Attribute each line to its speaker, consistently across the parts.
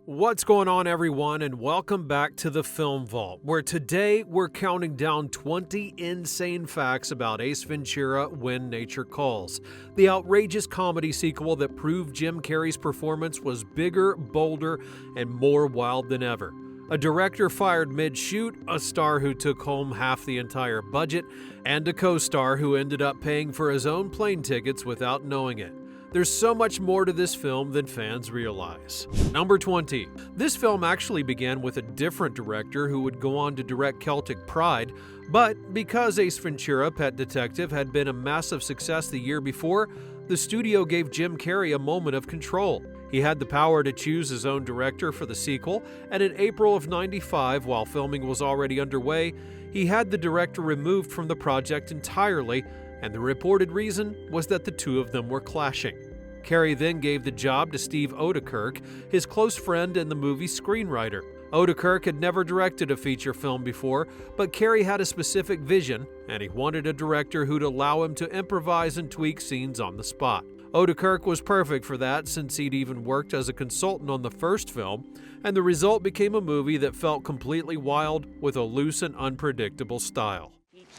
Speaker 1: What's going on, everyone, and welcome back to the Film Vault, where today we're counting down 20 insane facts about Ace Ventura: When Nature Calls, the outrageous comedy sequel that proved Jim Carrey's performance was bigger, bolder, and more wild than ever. A director fired mid-shoot, a star who took home half the entire budget, and a co-star who ended up paying for his own plane tickets without knowing it. There's so much more to this film than fans realize. Number 20. This film actually began with a different director who would go on to direct Celtic Pride, but because Ace Ventura: Pet Detective had been a massive success the year before, the studio gave Jim Carrey a moment of control. He had the power to choose his own director for the sequel, and in April of '95, while filming was already underway, he had the director removed from the project entirely, and the reported reason was that the two of them were clashing. Carrey then gave the job to Steve Oedekerk, his close friend and the movie's screenwriter. Oedekerk had never directed a feature film before, but Carrey had a specific vision, and he wanted a director who'd allow him to improvise and tweak scenes on the spot. Oedekerk was perfect for that, since he'd even worked as a consultant on the first film, and the result became a movie that felt completely wild with a loose and unpredictable style.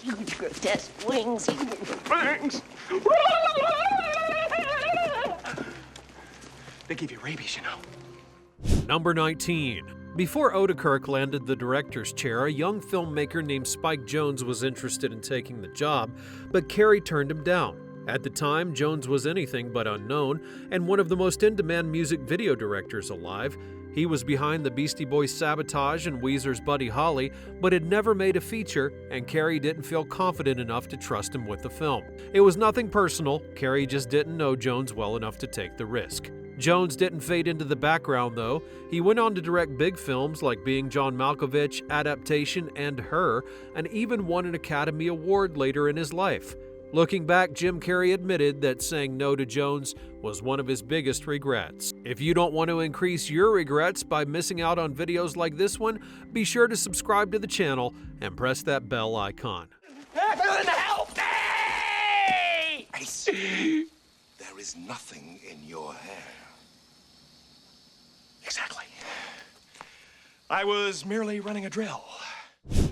Speaker 2: Huge grotesque wings. Fangs.
Speaker 3: They give you rabies, you know.
Speaker 1: Number 19. Before Oedekerk landed the director's chair, a young filmmaker named Spike Jonze was interested in taking the job, but Carrey turned him down. At the time, Jonze was anything but unknown, and one of the most in-demand music video directors alive. He was behind the Beastie Boys' Sabotage and Weezer's Buddy Holly, but had never made a feature, and Carrey didn't feel confident enough to trust him with the film. It was nothing personal, Carrey just didn't know Jonze well enough to take the risk. Jonze didn't fade into the background, though. He went on to direct big films like Being John Malkovich, Adaptation, and Her, and even won an Academy Award later in his life. Looking back, Jim Carrey admitted that saying no to Jonze was one of his biggest regrets. If you don't want to increase your regrets by missing out on videos like this one, be sure to subscribe to the channel and press that bell icon.
Speaker 3: Help me! Ace, there is nothing in your hair. Exactly. I was merely running a drill.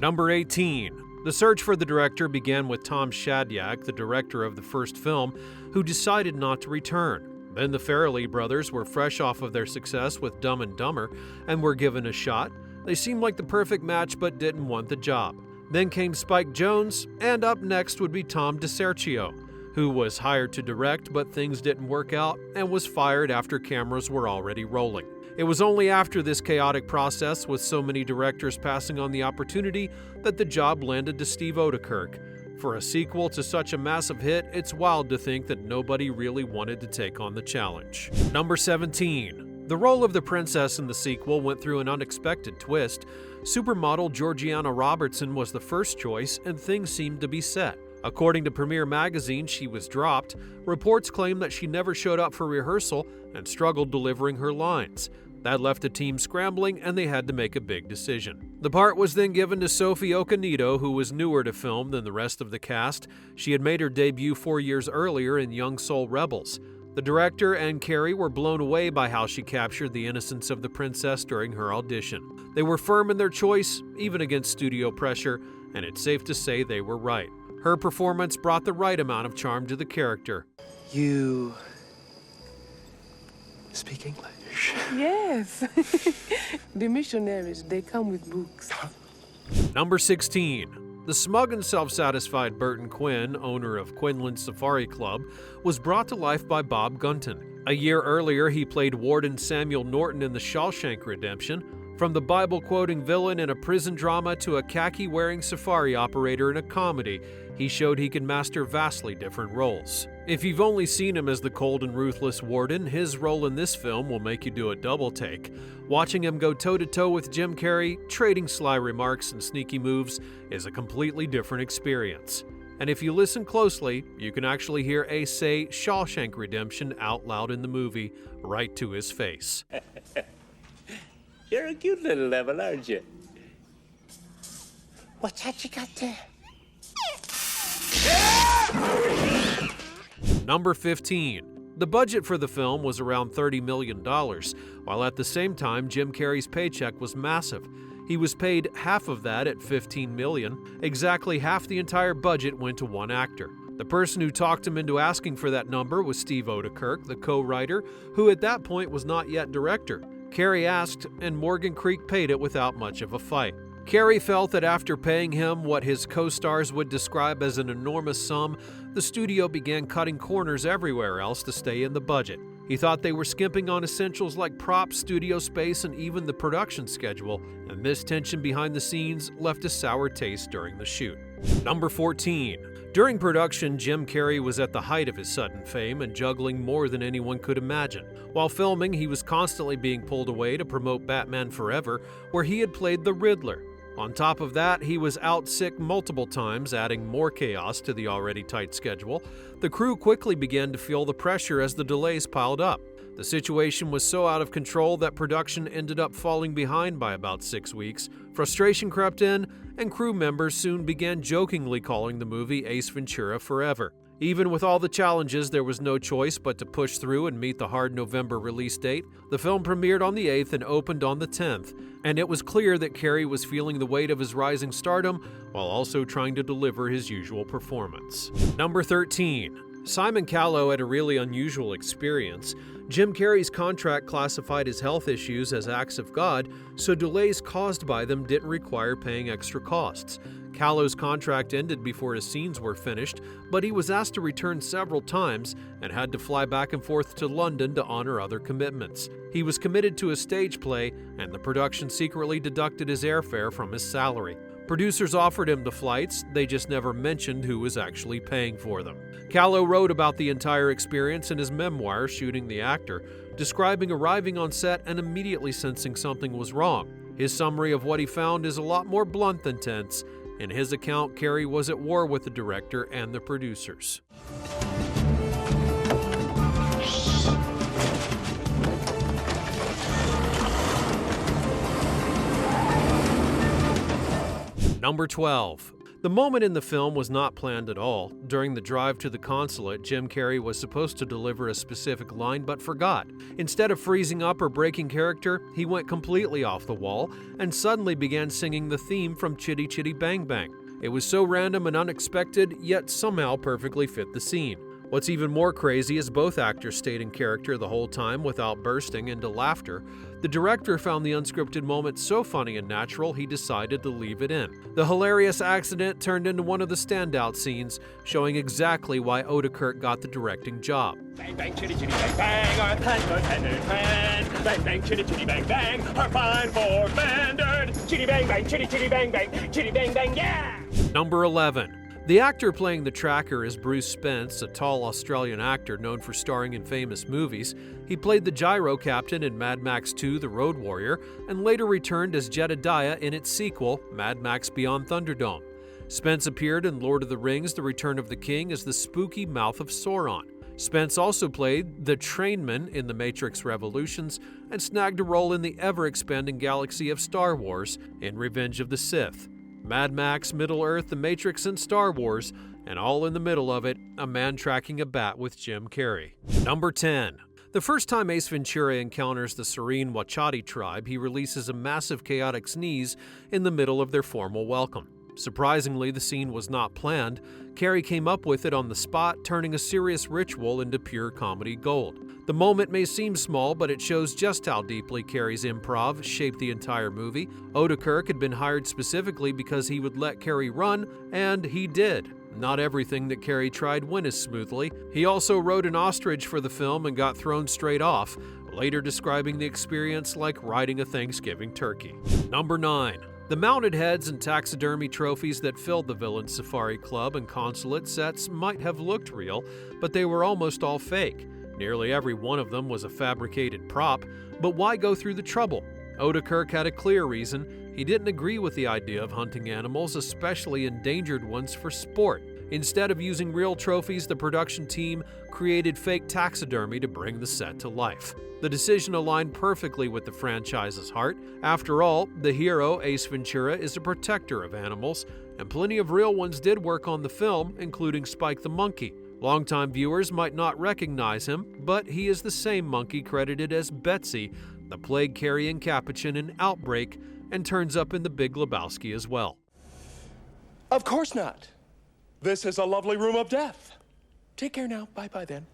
Speaker 1: Number 18. The search for the director began with Tom Shadyac, the director of the first film, who decided not to return. Then the Farrelly brothers were fresh off of their success with Dumb and Dumber and were given a shot. They seemed like the perfect match but didn't want the job. Then came Spike Jonze, and up next would be Tom DeSergio, who was hired to direct but things didn't work out and was fired after cameras were already rolling. It was only after this chaotic process, with so many directors passing on the opportunity, that the job landed to Steve Oedekerk. For a sequel to such a massive hit, it's wild to think that nobody really wanted to take on the challenge. Number 17. The role of the princess in the sequel went through an unexpected twist. Supermodel Georgiana Robertson was the first choice, and things seemed to be set. According to Premiere Magazine, she was dropped. Reports claim that she never showed up for rehearsal and struggled delivering her lines. That left the team scrambling, and they had to make a big decision. The part was then given to Sophie Okonedo, who was newer to film than the rest of the cast. She had made her debut 4 years earlier in Young Soul Rebels. The director and Carrey were blown away by how she captured the innocence of the princess during her audition. They were firm in their choice, even against studio pressure, and it's safe to say they were right. Her performance brought the right amount of charm to the character.
Speaker 3: You speak English?
Speaker 4: Yes. The missionaries, they come with books.
Speaker 1: Number 16. The smug and self-satisfied Burton Quinn, owner of Quinlan Safari Club, was brought to life by Bob Gunton. A year earlier, he played Warden Samuel Norton in The Shawshank Redemption. From the Bible-quoting villain in a prison drama to a khaki-wearing safari operator in a comedy, he showed he could master vastly different roles. If you've only seen him as the cold and ruthless warden, his role in this film will make you do a double take. Watching him go toe-to-toe with Jim Carrey, trading sly remarks and sneaky moves, is a completely different experience. And if you listen closely, you can actually hear Ace say Shawshank Redemption out loud in the movie, right to his face.
Speaker 5: You're a cute little devil, aren't you?
Speaker 2: What's that you got there?
Speaker 1: Number 15. The budget for the film was around $30 million, while at the same time Jim Carrey's paycheck was massive. He was paid half of that at $15 million. Exactly half the entire budget went to one actor. The person who talked him into asking for that number was Steve Oedekerk, the co-writer, who at that point was not yet director. Carrey asked, and Morgan Creek paid it without much of a fight. Carrey felt that after paying him what his co-stars would describe as an enormous sum, the studio began cutting corners everywhere else to stay in the budget. He thought they were skimping on essentials like props, studio space, and even the production schedule, and this tension behind the scenes left a sour taste during the shoot. Number 14. During production, Jim Carrey was at the height of his sudden fame and juggling more than anyone could imagine. While filming, he was constantly being pulled away to promote Batman Forever, where he had played the Riddler. On top of that, he was out sick multiple times, adding more chaos to the already tight schedule. The crew quickly began to feel the pressure as the delays piled up. The situation was so out of control that production ended up falling behind by about 6 weeks. Frustration crept in, and crew members soon began jokingly calling the movie Ace Ventura Forever. Even with all the challenges, there was no choice but to push through and meet the hard November release date. The film premiered on the 8th and opened on the 10th, and it was clear that Carrey was feeling the weight of his rising stardom while also trying to deliver his usual performance. Number 13. Simon Callow had a really unusual experience. Jim Carrey's contract classified his health issues as acts of God, so delays caused by them didn't require paying extra costs. Callow's contract ended before his scenes were finished, but he was asked to return several times and had to fly back and forth to London to honor other commitments. He was committed to a stage play, and the production secretly deducted his airfare from his salary. Producers offered him the flights, they just never mentioned who was actually paying for them. Callow wrote about the entire experience in his memoir, Shooting the Actor, describing arriving on set and immediately sensing something was wrong. His summary of what he found is a lot more blunt than tense. In his account, Carrey was at war with the director and the producers. Number 12. The moment in the film was not planned at all. During the drive to the consulate, Jim Carrey was supposed to deliver a specific line but forgot. Instead of freezing up or breaking character, he went completely off the wall and suddenly began singing the theme from Chitty Chitty Bang Bang. It was so random and unexpected, yet somehow perfectly fit the scene. What's even more crazy is both actors stayed in character the whole time without bursting into laughter. The director found the unscripted moment so funny and natural, he decided to leave it in. The hilarious accident turned into one of the standout scenes, showing exactly why Oedekerk got the directing job.
Speaker 3: Bang, bang, chitty, chitty, bang, bang, our pan. Bang, bang, chitty, chitty, bang, bang, our fine four-bandered. Chitty, bang, bang, chitty, chitty, bang, bang, chitty, bang, bang, yeah!
Speaker 1: Number 11. The actor playing the tracker is Bruce Spence, a tall Australian actor known for starring in famous movies. He played the gyro captain in Mad Max 2: The Road Warrior, and later returned as Jedediah in its sequel, Mad Max Beyond Thunderdome. Spence appeared in Lord of the Rings: The Return of the King as the spooky mouth of Sauron. Spence also played the Trainman in The Matrix Revolutions and snagged a role in the ever-expanding galaxy of Star Wars in Revenge of the Sith. Mad Max, Middle-earth, The Matrix, and Star Wars, and all in the middle of it, a man tracking a bat with Jim Carrey. Number 10. The first time Ace Ventura encounters the serene Wachati tribe, he releases a massive chaotic sneeze in the middle of their formal welcome. Surprisingly, the scene was not planned. Carrey came up with it on the spot, turning a serious ritual into pure comedy gold. The moment may seem small, but it shows just how deeply Carrey's improv shaped the entire movie. Oedekerk had been hired specifically because he would let Carrey run, and he did. Not everything that Carrey tried went as smoothly. He also rode an ostrich for the film and got thrown straight off, later describing the experience like riding a Thanksgiving turkey. Number 9. The mounted heads and taxidermy trophies that filled the Villain Safari Club and consulate sets might have looked real, but they were almost all fake. Nearly every one of them was a fabricated prop, but why go through the trouble? Oedekerk had a clear reason. He didn't agree with the idea of hunting animals, especially endangered ones, for sport. Instead of using real trophies, the production team created fake taxidermy to bring the set to life. The decision aligned perfectly with the franchise's heart. After all, the hero, Ace Ventura, is a protector of animals, and plenty of real ones did work on the film, including Spike the monkey. Longtime viewers might not recognize him, but he is the same monkey credited as Betsy, the plague-carrying capuchin in Outbreak, and turns up in The Big Lebowski as well.
Speaker 3: Of course not. This is a lovely room of death. Take care now. Bye-bye then.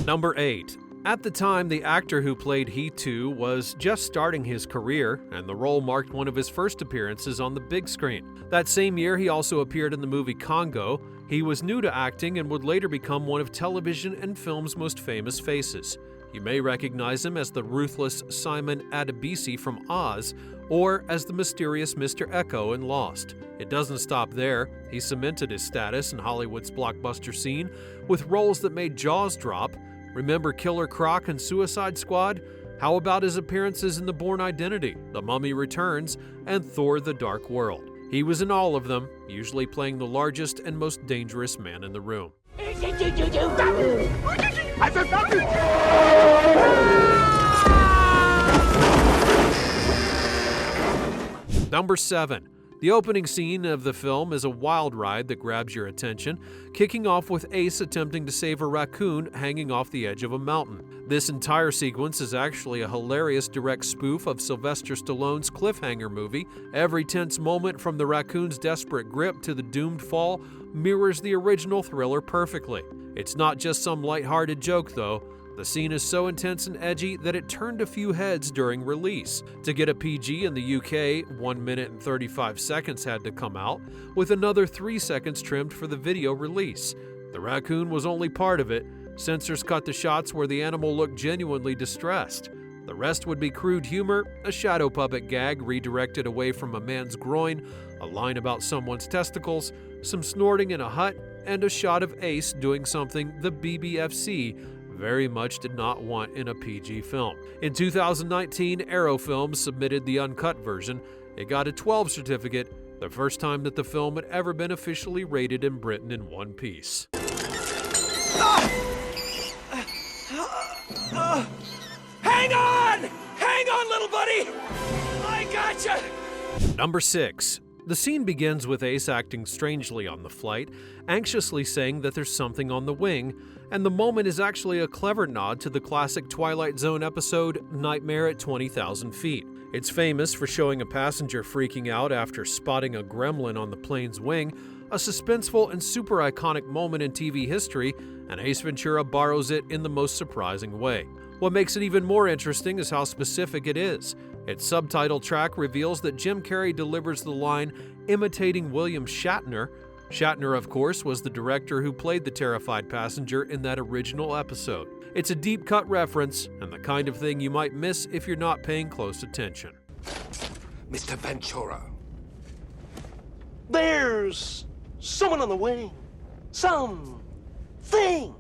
Speaker 1: Number 8. At the time, the actor who played He Too was just starting his career, and the role marked one of his first appearances on the big screen. That same year, he also appeared in the movie Congo. He was new to acting and would later become one of television and film's most famous faces. You may recognize him as the ruthless Simon Adebisi from Oz, or as the mysterious Mr. Echo in Lost. It doesn't stop there. He cemented his status in Hollywood's blockbuster scene with roles that made jaws drop. Remember Killer Croc and Suicide Squad? How about his appearances in The Bourne Identity, The Mummy Returns, and Thor: The Dark World? He was in all of them, usually playing the largest and most dangerous man in the room. Number 7. The opening scene of the film is a wild ride that grabs your attention, kicking off with Ace attempting to save a raccoon hanging off the edge of a mountain. This entire sequence is actually a hilarious direct spoof of Sylvester Stallone's cliffhanger movie. Every tense moment from the raccoon's desperate grip to the doomed fall mirrors the original thriller perfectly. It's not just some lighthearted joke though. The scene is so intense and edgy that it turned a few heads during release. To get a PG in the UK, 1 minute and 35 seconds had to come out, with another 3 seconds trimmed for the video release. The raccoon was only part of it. Censors cut the shots where the animal looked genuinely distressed. The rest would be crude humor, a shadow puppet gag redirected away from a man's groin, a line about someone's testicles, some snorting in a hut, and a shot of Ace doing something the BBFC very much did not want in a PG film. In 2019, Arrow Films submitted the uncut version. It got a 12 certificate, the first time that the film had ever been officially rated in Britain in one piece.
Speaker 3: Hang on! Hang on, little buddy! I gotcha!
Speaker 1: Number 6. The scene begins with Ace acting strangely on the flight, anxiously saying that there's something on the wing, and the moment is actually a clever nod to the classic Twilight Zone episode, Nightmare at 20,000 Feet. It's famous for showing a passenger freaking out after spotting a gremlin on the plane's wing, a suspenseful and super iconic moment in TV history, and Ace Ventura borrows it in the most surprising way. What makes it even more interesting is how specific it is. Its subtitle track reveals that Jim Carrey delivers the line imitating William Shatner. Shatner, of course, was the director who played the terrified passenger in that original episode. It's a deep-cut reference, and the kind of thing you might miss if you're not paying close attention.
Speaker 6: Mr. Ventura.
Speaker 2: There's someone on the wing. Something.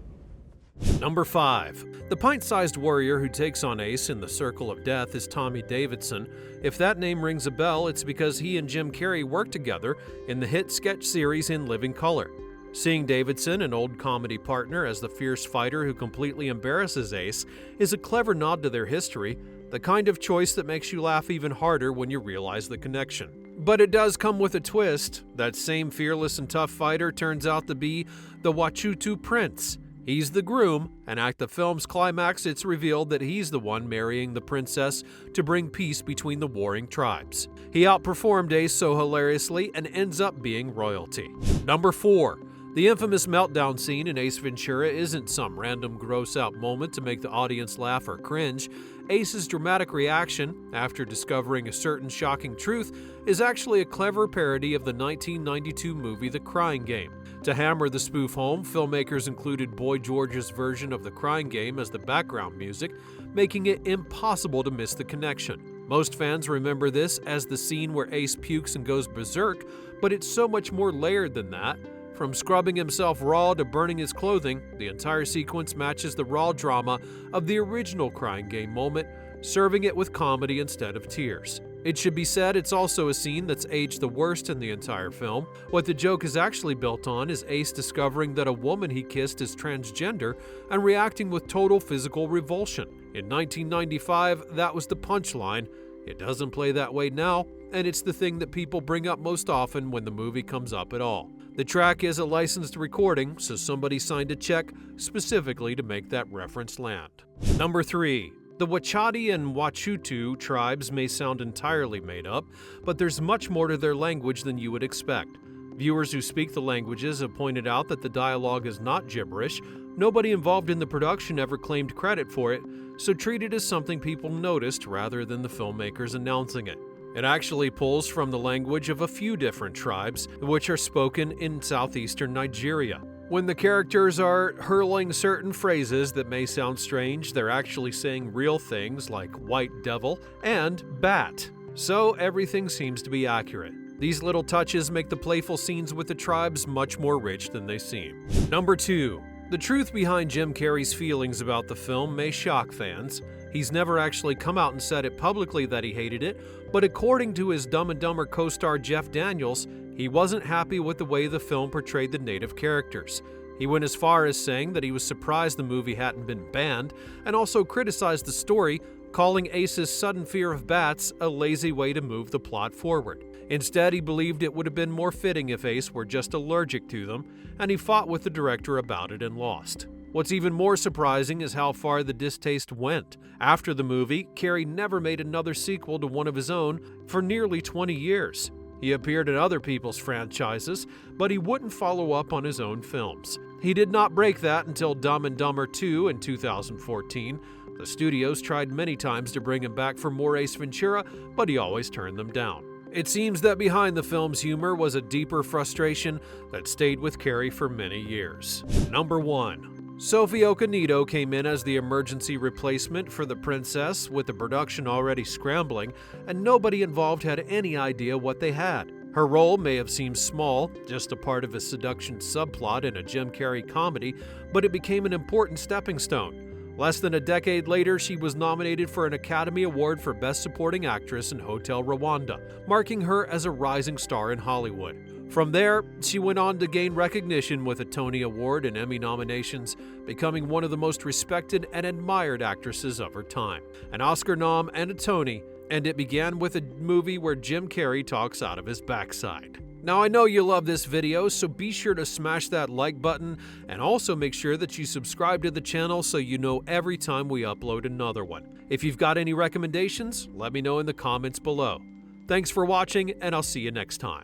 Speaker 1: Number 5. The pint-sized warrior who takes on Ace in The Circle of Death is Tommy Davidson. If that name rings a bell, it's because he and Jim Carrey worked together in the hit sketch series In Living Color. Seeing Davidson, an old comedy partner, as the fierce fighter who completely embarrasses Ace is a clever nod to their history, the kind of choice that makes you laugh even harder when you realize the connection. But it does come with a twist. That same fearless and tough fighter turns out to be the Wachutu Prince. He's the groom, and at the film's climax, it's revealed that he's the one marrying the princess to bring peace between the warring tribes. He outperformed Ace so hilariously and ends up being royalty. Number 4. The infamous meltdown scene in Ace Ventura isn't some random gross-out moment to make the audience laugh or cringe. Ace's dramatic reaction, after discovering a certain shocking truth, is actually a clever parody of the 1992 movie The Crying Game. To hammer the spoof home, filmmakers included Boy George's version of The Crying Game as the background music, making it impossible to miss the connection. Most fans remember this as the scene where Ace pukes and goes berserk, but it's so much more layered than that. From scrubbing himself raw to burning his clothing, the entire sequence matches the raw drama of the original Crying Game moment, serving it with comedy instead of tears. It should be said it's also a scene that's aged the worst in the entire film. What the joke is actually built on is Ace discovering that a woman he kissed is transgender and reacting with total physical revulsion. In 1995, that was the punchline. It doesn't play that way now, and it's the thing that people bring up most often when the movie comes up at all. The track is a licensed recording, so somebody signed a check specifically to make that reference land. Number 3. The Wachati and Wachutu tribes may sound entirely made up, but there's much more to their language than you would expect. Viewers who speak the languages have pointed out that the dialogue is not gibberish. Nobody involved in the production ever claimed credit for it, so treat it as something people noticed rather than the filmmakers announcing it. It actually pulls from the language of a few different tribes, which are spoken in southeastern Nigeria. When the characters are hurling certain phrases that may sound strange, they're actually saying real things like white devil and bat. So everything seems to be accurate. These little touches make the playful scenes with the tribes much more rich than they seem. Number 2. The truth behind Jim Carrey's feelings about the film may shock fans. He's never actually come out and said it publicly that he hated it, but according to his Dumb and Dumber co-star Jeff Daniels, he wasn't happy with the way the film portrayed the native characters. He went as far as saying that he was surprised the movie hadn't been banned, and also criticized the story, calling Ace's sudden fear of bats a lazy way to move the plot forward. Instead, he believed it would have been more fitting if Ace were just allergic to them, and he fought with the director about it and lost. What's even more surprising is how far the distaste went. After the movie, Carrey never made another sequel to one of his own for nearly 20 years. He appeared in other people's franchises, but he wouldn't follow up on his own films. He did not break that until Dumb and Dumber 2 in 2014. The studios tried many times to bring him back for more Ace Ventura, but he always turned them down. It seems that behind the film's humor was a deeper frustration that stayed with Carrey for many years. Number 1. Sophie Okonedo came in as the emergency replacement for the princess, with the production already scrambling, and nobody involved had any idea what they had. Her role may have seemed small, just a part of a seduction subplot in a Jim Carrey comedy, but it became an important stepping stone. Less than a decade later, she was nominated for an Academy Award for Best Supporting Actress in Hotel Rwanda, marking her as a rising star in Hollywood. From there, she went on to gain recognition with a Tony Award and Emmy nominations, becoming one of the most respected and admired actresses of her time. An Oscar nom and a Tony, and it began with a movie where Jim Carrey talks out of his backside. Now, I know you love this video, so be sure to smash that like button and also make sure that you subscribe to the channel so you know every time we upload another one. If you've got any recommendations, let me know in the comments below. Thanks for watching, and I'll see you next time.